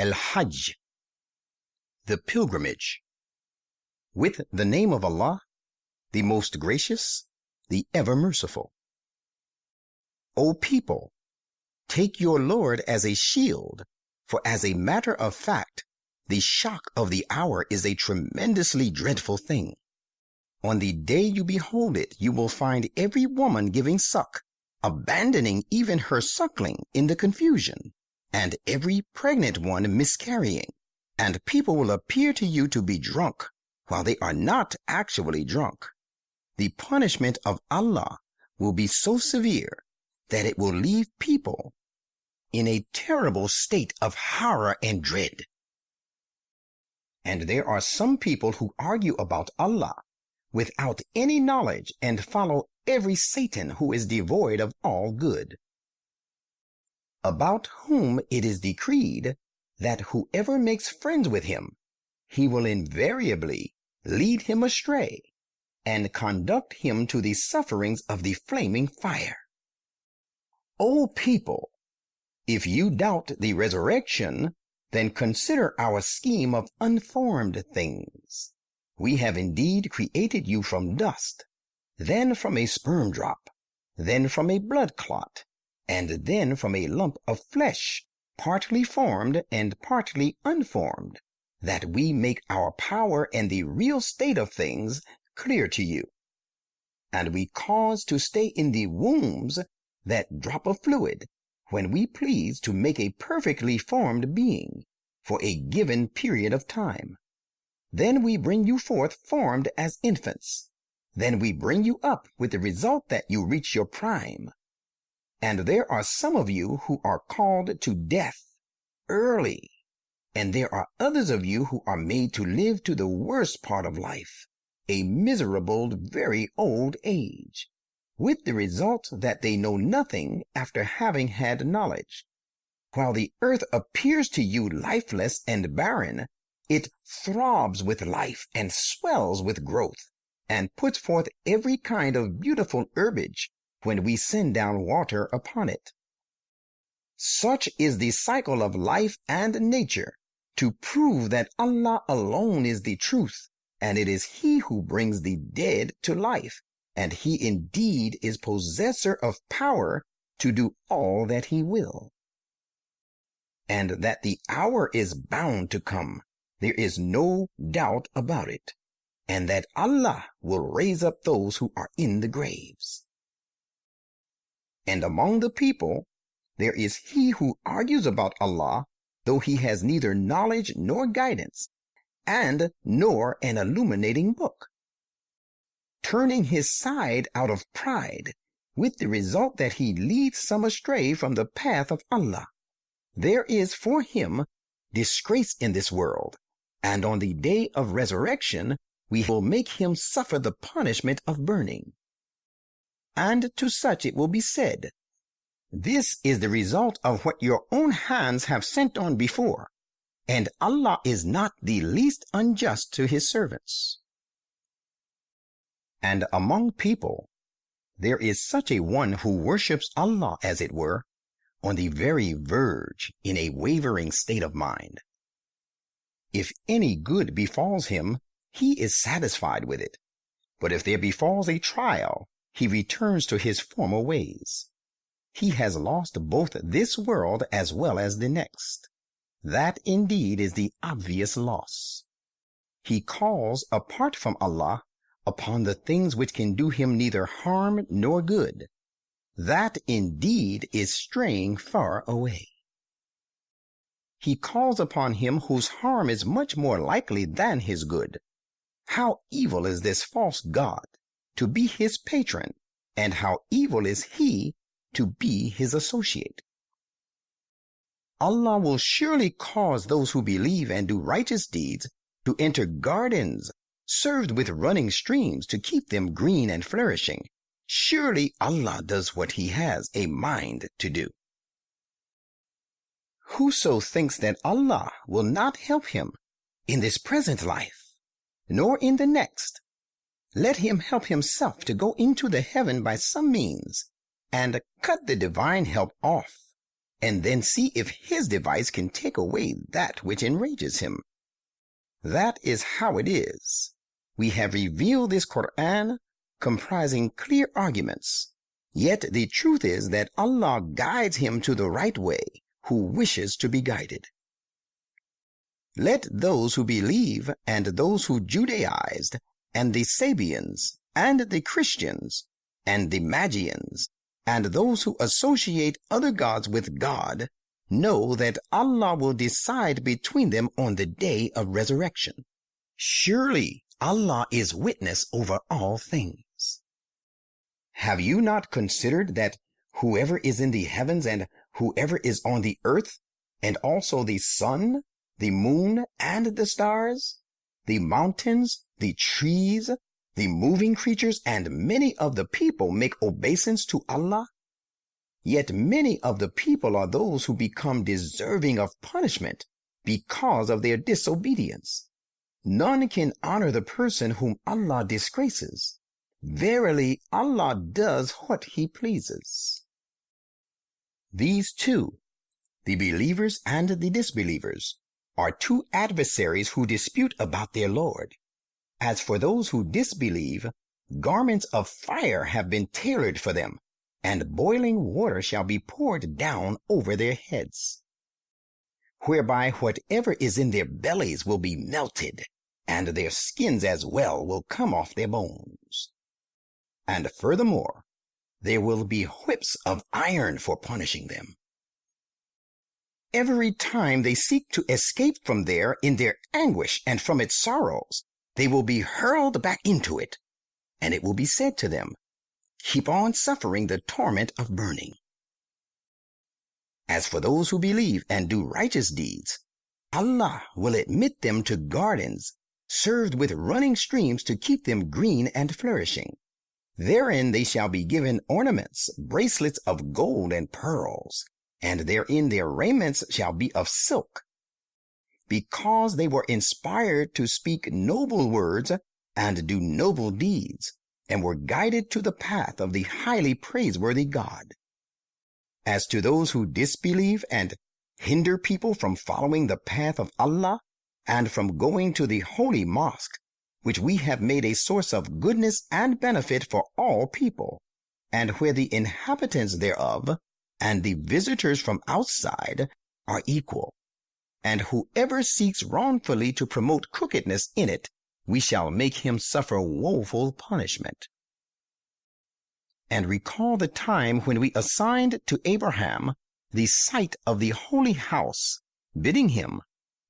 Al-Hajj, the pilgrimage. With the name of Allah, the most gracious, the ever merciful. O people, take your Lord as a shield, for as a matter of fact, the shock of the hour is a tremendously dreadful thing. On the day you behold it, you will find every woman giving suck, abandoning even her suckling in the confusion, and every pregnant one miscarrying, and people will appear to you to be drunk, while they are not actually drunk. The punishment of Allah will be so severe that it will leave people in a terrible state of horror and dread. And there are some people who argue about Allah without any knowledge and follow every Satan who is devoid of all good, about whom it is decreed that whoever makes friends with him, he will invariably lead him astray and conduct him to the sufferings of the flaming fire. O people, if you doubt the resurrection, then consider our scheme of unformed things. We have indeed created you from dust, then from a sperm drop, then from a blood clot, and then from a lump of flesh, partly formed and partly unformed, that we make our power and the real state of things clear to you. And we cause to stay in the wombs that drop of fluid, when we please to make a perfectly formed being for a given period of time. Then we bring you forth formed as infants. Then we bring you up with the result that you reach your prime. And there are some of you who are called to death early, and there are others of you who are made to live to the worst part of life, a miserable, very old age, with the result that they know nothing after having had knowledge. While the earth appears to you lifeless and barren, it throbs with life and swells with growth, and puts forth every kind of beautiful herbage when we send down water upon it. Such is the cycle of life and nature, to prove that Allah alone is the truth, and it is He who brings the dead to life, and He indeed is possessor of power to do all that He will. And that the hour is bound to come, there is no doubt about it, and that Allah will raise up those who are in the graves. And among the people, there is he who argues about Allah, though he has neither knowledge nor guidance, and nor an illuminating book, turning his side out of pride, with the result that he leads some astray from the path of Allah. There is for him disgrace in this world, and on the day of resurrection we will make him suffer the punishment of burning. And to such it will be said, this is the result of what your own hands have sent on before, and Allah is not the least unjust to his servants. And among people, there is such a one who worships Allah, as it were, on the very verge, in a wavering state of mind. If any good befalls him, he is satisfied with it. But if there befalls a trial, he returns to his former ways. He has lost both this world as well as the next. That indeed is the obvious loss. He calls apart from Allah upon the things which can do him neither harm nor good. That indeed is straying far away. He calls upon him whose harm is much more likely than his good. How evil is this false god to be his patron, and how evil is he to be his associate. Allah will surely cause those who believe and do righteous deeds to enter gardens served with running streams to keep them green and flourishing. Surely Allah does what he has a mind to do. Whoso thinks that Allah will not help him in this present life, nor in the next, let him help himself to go into the heaven by some means, and cut the divine help off, and then see if his device can take away that which enrages him. That is how it is. We have revealed this Quran comprising clear arguments. Yet the truth is that Allah guides him to the right way who wishes to be guided. Let those who believe and those who Judaized and the Sabians and the Christians and the Magians and those who associate other gods with God know that Allah will decide between them on the day of resurrection. Surely Allah is witness over all things. Have you not considered that whoever is in the heavens and whoever is on the earth, and also the sun, the moon, and the stars, the mountains, the trees, the moving creatures, and many of the people make obeisance to Allah? Yet many of the people are those who become deserving of punishment because of their disobedience. None can honor the person whom Allah disgraces. Verily, Allah does what He pleases. These two, the believers and the disbelievers, are two adversaries who dispute about their Lord. As for those who disbelieve, garments of fire have been tailored for them, and boiling water shall be poured down over their heads, whereby whatever is in their bellies will be melted, and their skins as well will come off their bones. And furthermore, there will be whips of iron for punishing them. Every time they seek to escape from there in their anguish and from its sorrows, they will be hurled back into it, and it will be said to them, keep on suffering the torment of burning. As for those who believe and do righteous deeds, Allah will admit them to gardens served with running streams to keep them green and flourishing. Therein they shall be given ornaments, bracelets of gold and pearls, and therein their raiments shall be of silk, because they were inspired to speak noble words and do noble deeds, and were guided to the path of the highly praiseworthy God. As to those who disbelieve and hinder people from following the path of Allah and from going to the holy mosque, which we have made a source of goodness and benefit for all people, and where the inhabitants thereof and the visitors from outside are equal, and whoever seeks wrongfully to promote crookedness in it, we shall make him suffer woeful punishment. And recall the time when we assigned to Abraham the site of the holy house, bidding him,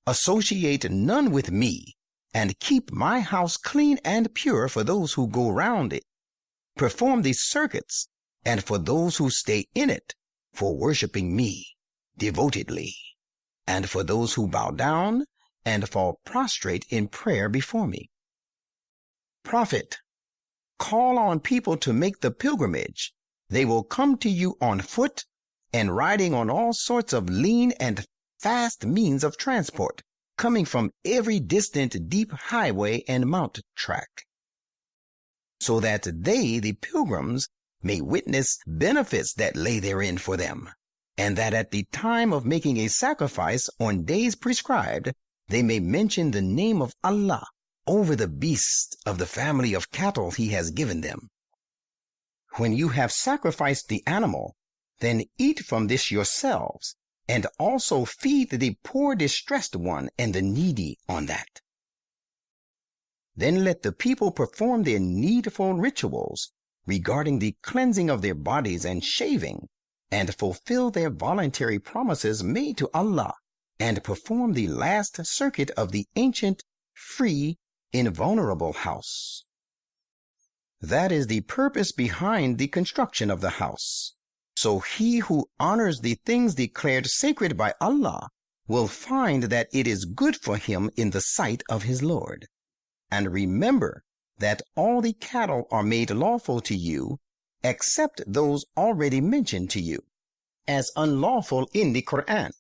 associate none with me, and keep my house clean and pure for those who go round it, perform the circuits, and for those who stay in it, for worshiping me devotedly, and for those who bow down and fall prostrate in prayer before me. Prophet, call on people to make the pilgrimage. They will come to you on foot and riding on all sorts of lean and fast means of transport, coming from every distant deep highway and mountain track, so that they, the pilgrims, may witness benefits that lay therein for them, and that at the time of making a sacrifice on days prescribed, they may mention the name of Allah over the beasts of the family of cattle He has given them. When you have sacrificed the animal, then eat from this yourselves, and also feed the poor distressed one and the needy on that. Then let the people perform their needful rituals regarding the cleansing of their bodies and shaving, and fulfill their voluntary promises made to Allah, and perform the last circuit of the ancient, free, invulnerable house. That is the purpose behind the construction of the house. So he who honors the things declared sacred by Allah will find that it is good for him in the sight of his Lord. And remember that all the cattle are made lawful to you, except those already mentioned to you, as unlawful in the Quran,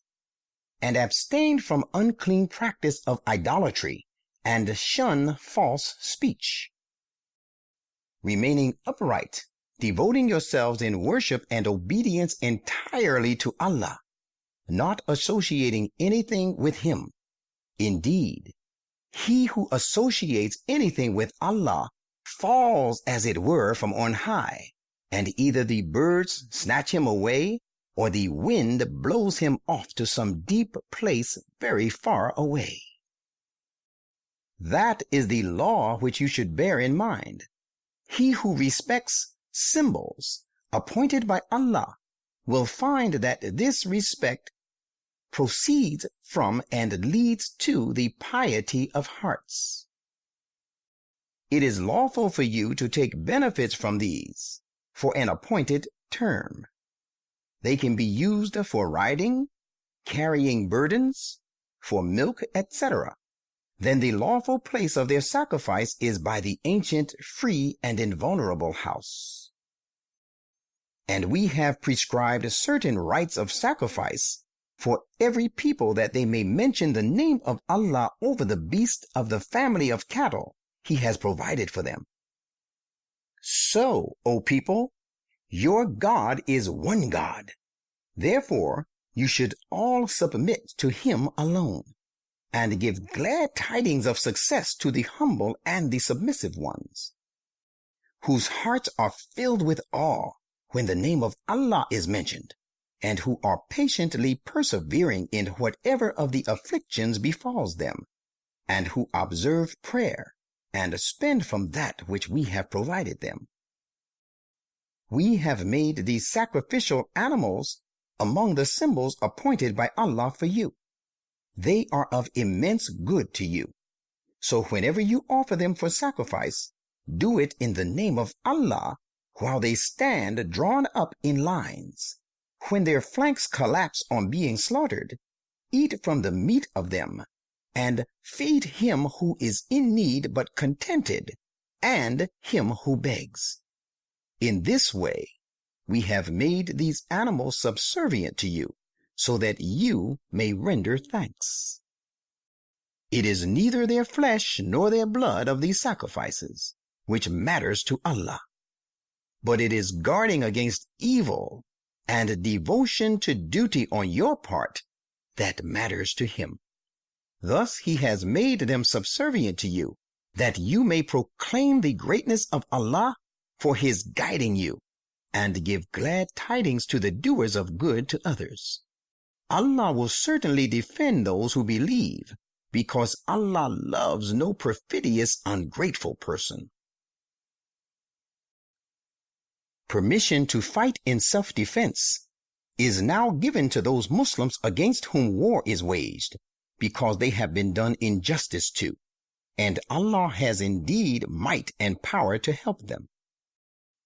and abstain from unclean practice of idolatry, and shun false speech. Remaining upright, devoting yourselves in worship and obedience entirely to Allah, not associating anything with him. Indeed, he who associates anything with Allah falls, as it were, from on high, and either the birds snatch him away, or the wind blows him off to some deep place very far away. That is the law which you should bear in mind. He who respects symbols appointed by Allah will find that this respect proceeds from and leads to the piety of hearts. It is lawful for you to take benefits from these for an appointed term. They can be used for riding, carrying burdens, for milk, etc. Then the lawful place of their sacrifice is by the ancient, free, and invulnerable house. And we have prescribed certain rites of sacrifice for every people, that they may mention the name of Allah over the beast of the family of cattle he has provided for them. So, O people, your God is one God. Therefore, you should all submit to him alone, and give glad tidings of success to the humble and the submissive ones, whose hearts are filled with awe when the name of Allah is mentioned, and who are patiently persevering in whatever of the afflictions befalls them, and who observe prayer and spend from that which we have provided them. We have made these sacrificial animals among the symbols appointed by Allah for you. They are of immense good to you. So whenever you offer them for sacrifice, do it in the name of Allah while they stand drawn up in lines. When their flanks collapse on being slaughtered, eat from the meat of them, and feed him who is in need but contented, and him who begs. In this way, we have made these animals subservient to you, so that you may render thanks. It is neither their flesh nor their blood of these sacrifices which matters to Allah, but it is guarding against evil and devotion to duty on your part that matters to him. Thus he has made them subservient to you, that you may proclaim the greatness of Allah for his guiding you, and give glad tidings to the doers of good to others. Allah will certainly defend those who believe, because Allah loves no perfidious, ungrateful person. Permission to fight in self-defense is now given to those Muslims against whom war is waged, because they have been done injustice to, and Allah has indeed might and power to help them.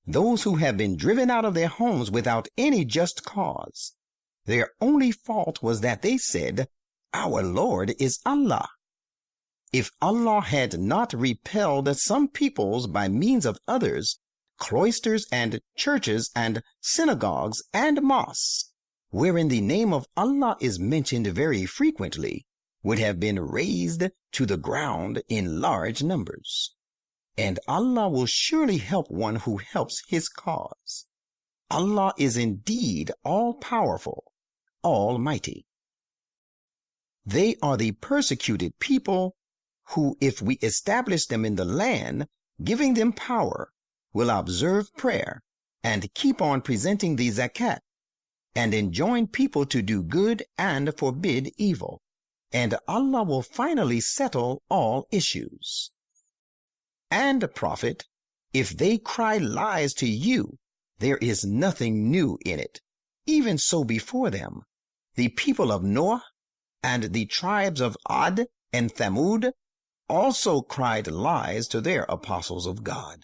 Those who have been driven out of their homes without any just cause, their only fault was that they said, "Our Lord is Allah." If Allah had not repelled some peoples by means of others, cloisters and churches and synagogues and mosques, wherein the name of Allah is mentioned very frequently, would have been razed to the ground in large numbers. And Allah will surely help one who helps his cause. Allah is indeed all-powerful, almighty. They are the persecuted people who, if we establish them in the land, giving them power, will observe prayer and keep on presenting the zakat, and enjoin people to do good and forbid evil, and Allah will finally settle all issues. And, Prophet, if they cry lies to you, there is nothing new in it. Even so before them, the people of Noah and the tribes of Ad and Thamud also cried lies to their apostles of God.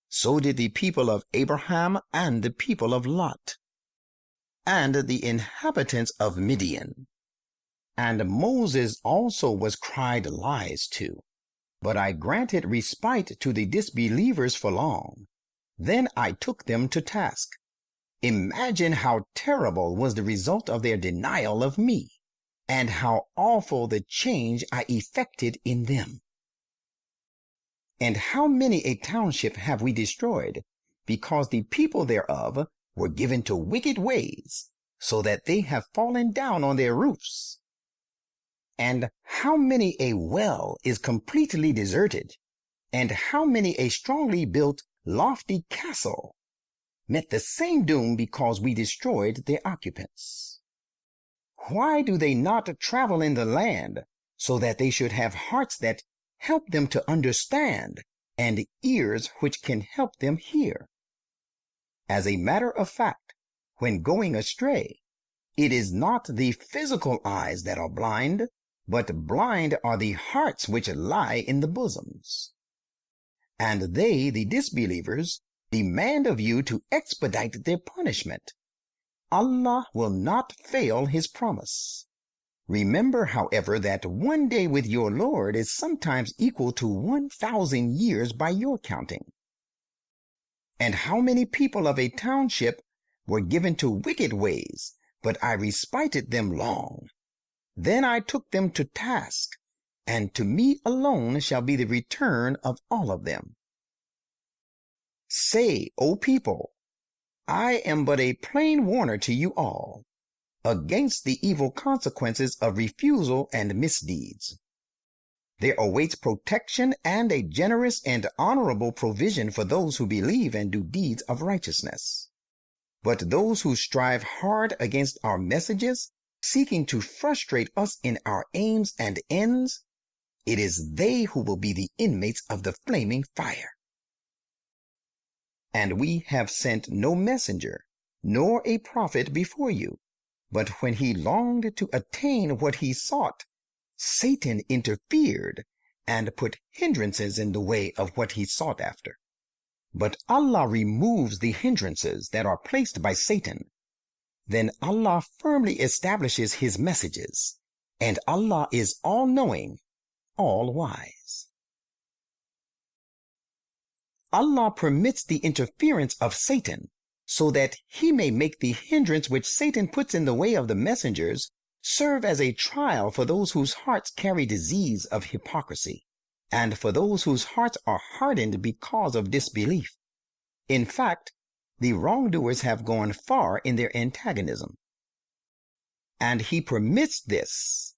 So did the people of Abraham and the people of Lot, and the inhabitants of Midian. And Moses also was cried lies to, but I granted respite to the disbelievers for long. Then I took them to task. Imagine how terrible was the result of their denial of me, and how awful the change I effected in them. And how many a township have we destroyed, because the people thereof were given to wicked ways, so that they have fallen down on their roofs? And how many a well is completely deserted, and how many a strongly built, lofty castle met the same doom because we destroyed their occupants? Why do they not travel in the land so that they should have hearts that help them to understand and ears which can help them hear? As a matter of fact, when going astray, it is not the physical eyes that are blind, but blind are the hearts which lie in the bosoms. And they, the disbelievers, demand of you to expedite their punishment. Allah will not fail his promise. Remember, however, that one day with your Lord is sometimes equal to 1,000 years by your counting. And how many people of a township were given to wicked ways, but I respited them long. Then I took them to task, and to me alone shall be the return of all of them. Say, O people, I am but a plain warner to you all, against the evil consequences of refusal and misdeeds. There awaits protection and a generous and honorable provision for those who believe and do deeds of righteousness. But those who strive hard against our messages, seeking to frustrate us in our aims and ends, it is they who will be the inmates of the flaming fire. And we have sent no messenger, nor a prophet before you, but when he longed to attain what he sought, Satan interfered and put hindrances in the way of what he sought after. But Allah removes the hindrances that are placed by Satan. Then Allah firmly establishes his messages, and Allah is all-knowing, all-wise. Allah permits the interference of Satan so that he may make the hindrance which Satan puts in the way of the messengers serve as a trial for those whose hearts carry disease of hypocrisy, and for those whose hearts are hardened because of disbelief. In fact, the wrongdoers have gone far in their antagonism. And he permits this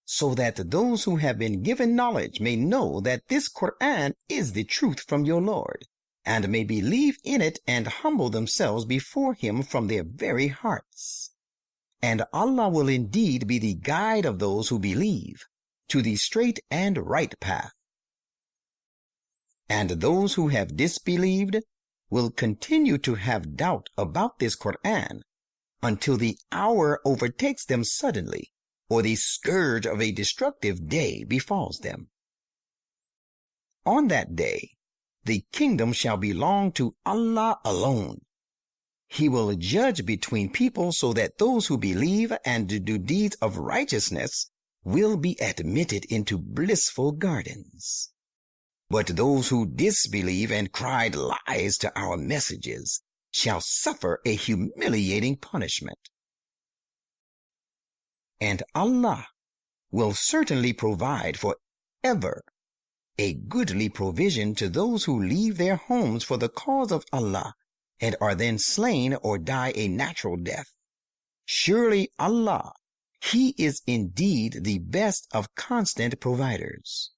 so that those who have been given knowledge may know that this Quran is the truth from your Lord, and may believe in it and humble themselves before him from their very hearts. And Allah will indeed be the guide of those who believe to the straight and right path. And those who have disbelieved will continue to have doubt about this Quran until the hour overtakes them suddenly, or the scourge of a destructive day befalls them. On that day, the kingdom shall belong to Allah alone. He will judge between people so that those who believe and do deeds of righteousness will be admitted into blissful gardens. But those who disbelieve and cried lies to our messages shall suffer a humiliating punishment. And Allah will certainly provide for ever a goodly provision to those who leave their homes for the cause of Allah and are then slain or die a natural death. Surely Allah, He is indeed the best of constant providers.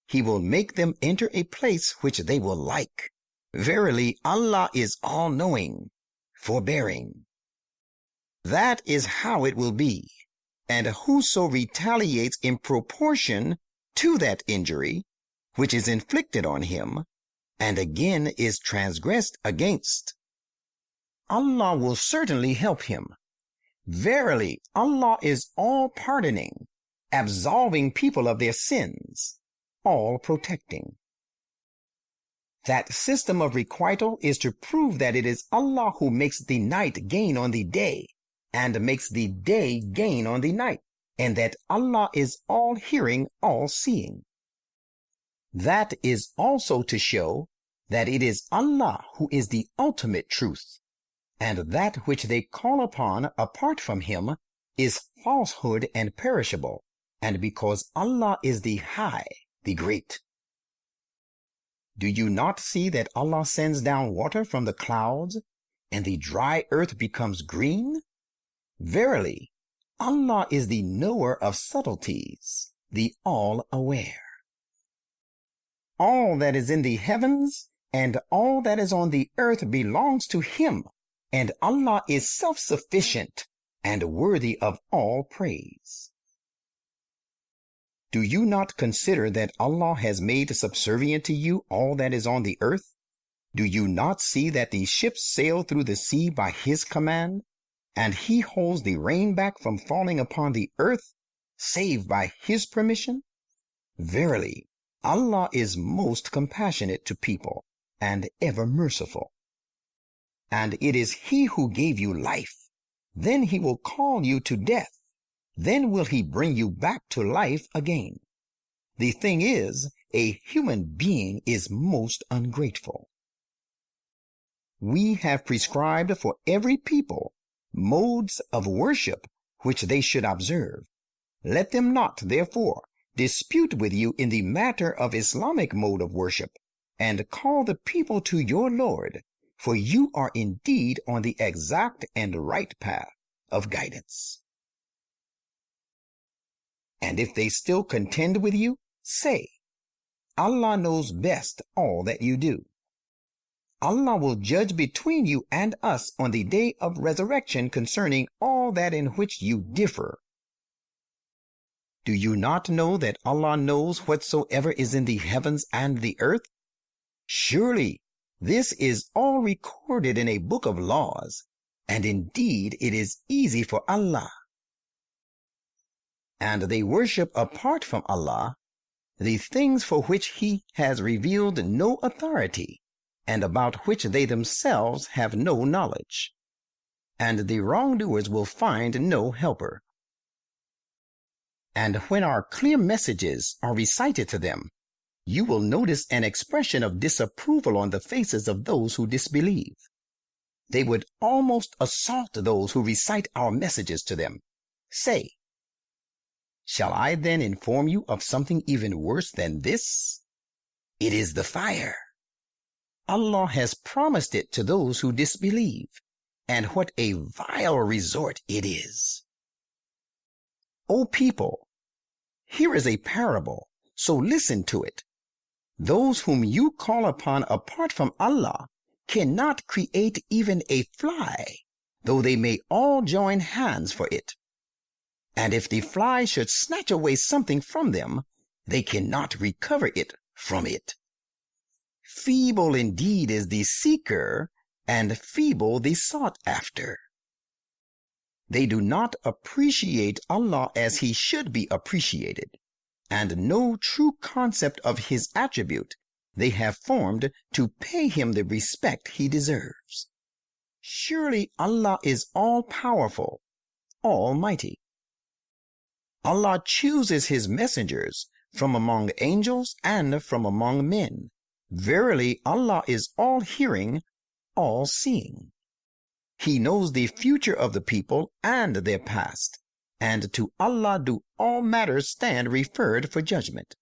He will make them enter a place which they will like. Verily, Allah is all-knowing, forbearing. That is how it will be, and whoso retaliates in proportion to that injury which is inflicted on him, and again is transgressed against, Allah will certainly help him. Verily, Allah is all-pardoning, absolving people of their sins, all-protecting. That system of requital is to prove that it is Allah who makes the night gain on the day, and makes the day gain on the night, and that Allah is all-hearing, all-seeing. That is also to show that it is Allah who is the ultimate truth, and that which they call upon apart from Him is falsehood and perishable, and because Allah is the High, the Great. Do you not see that Allah sends down water from the clouds, and the dry earth becomes green, Verily, Allah is the knower of subtleties, the all-aware. All that is in the heavens and all that is on the earth belongs to Him, and Allah is self-sufficient and worthy of all praise. Do you not consider that Allah has made subservient to you all that is on the earth? Do you not see that the ships sail through the sea by His command, and He holds the rain back from falling upon the earth, save by His permission? Verily, Allah is most compassionate to people and ever merciful. And it is He who gave you life. Then He will call you to death. Then will He bring you back to life again. The thing is, a human being is most ungrateful. We have prescribed for every people modes of worship which they should observe. Let them not, therefore, dispute with you in the matter of Islamic mode of worship, and call the people to your Lord, for you are indeed on the exact and right path of guidance. And if they still contend with you, say, Allah knows best all that you do. Allah will judge between you and us on the day of resurrection concerning all that in which you differ. Do you not know that Allah knows whatsoever is in the heavens and the earth? Surely this is all recorded in a book of laws, and indeed it is easy for Allah. And they worship apart from Allah the things for which He has revealed no authority, and about which they themselves have no knowledge. And the wrongdoers will find no helper. And when our clear messages are recited to them, you will notice an expression of disapproval on the faces of those who disbelieve. They would almost assault those who recite our messages to them. Say, shall I then inform you of something even worse than this? It is the fire. Allah has promised it to those who disbelieve, and what a vile resort it is. O people, here is a parable, so listen to it. Those whom you call upon apart from Allah cannot create even a fly, though they may all join hands for it. And if the fly should snatch away something from them, they cannot recover it from it. Feeble indeed is the seeker, and feeble the sought after. They do not appreciate Allah as He should be appreciated, and no true concept of His attribute they have formed to pay Him the respect He deserves. Surely Allah is all-powerful, almighty. Allah chooses His messengers from among angels and from among men. Verily, Allah is all-hearing, all-seeing. He knows the future of the people and their past, and to Allah do all matters stand referred for judgment.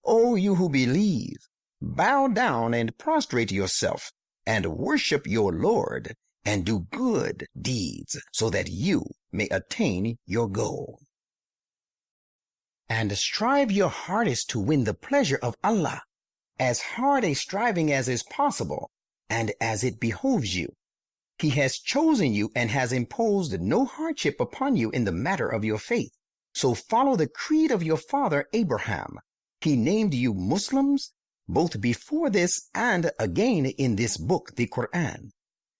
O you who believe, bow down and prostrate yourself, and worship your Lord, and do good deeds, so that you may attain your goal. And strive your hardest to win the pleasure of Allah, as hard a striving as is possible, and as it behoves you. He has chosen you and has imposed no hardship upon you in the matter of your faith. So follow the creed of your father Abraham. He named you Muslims, both before this and again in this book, the Quran,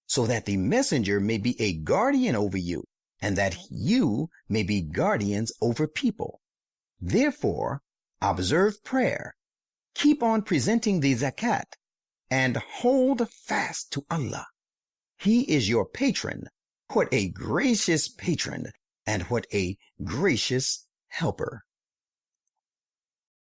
so that the messenger may be a guardian over you, and that you may be guardians over people. Therefore, observe prayer, keep on presenting the zakat, and hold fast to Allah. He is your patron. What a gracious patron, and what a gracious helper.